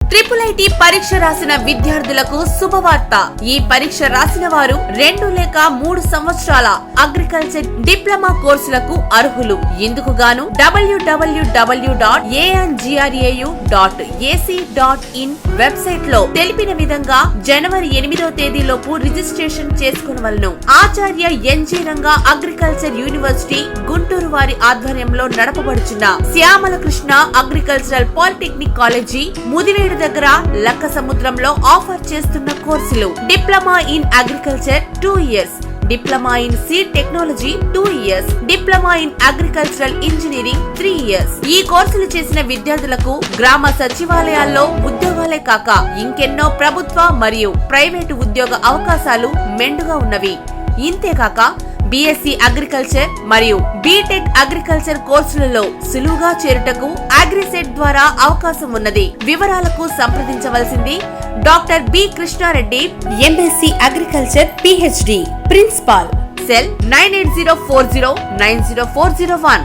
IIT పరీక్ష రాసిన విద్యార్థులకు శుభవార్త. ఈ పరీక్ష రాసిన వారు 2 లేక 3 సంవత్సరాల అగ్రికల్చర్ డిప్లొమా కోర్సులకు అర్హులు. ఇందుకు గాను www.angrau.ac.in వెబ్సైట్ లో తెలిపిన విధంగా జనవరి 8వ తేదీలోపు రిజిస్ట్రేషన్ చేసుకునవలను. Acharya NG Ranga agriculture university Guntur వారి ఆధ్వర్యంలో నడపబడుచున్న Shyamala Krishna agricultural polytechnic college Mudivedu దగ్గర లక్క సముద్రంలో ఆఫర్ చేస్తున్న కోర్సులు: diploma in agriculture 2 years, diploma in seed technology 2 years, diploma in agricultural engineering 3 years. ఈ కోర్సులు చేసిన విద్యార్థులకు గ్రామ సచివాలయాల్లో ఉద్యోగాలే కాక ఇంకెన్నో ప్రభుత్వ మరియు ప్రైవేటు ఉద్యోగ అవకాశాలు మెండుగా ఉన్నవి. ఇంతేకాక బీఎస్సీ అగ్రికల్చర్ మరియు బీటెక్ అగ్రికల్చర్ కోర్సులలో సులువుగా చేరుటకు అగ్రిసెట్ ద్వారా అవకాశం ఉన్నది. వివరాలకు సంప్రదించవలసింది doctor B Krishna Reddy, MSc agriculture PhD, principal, cell 9804090401.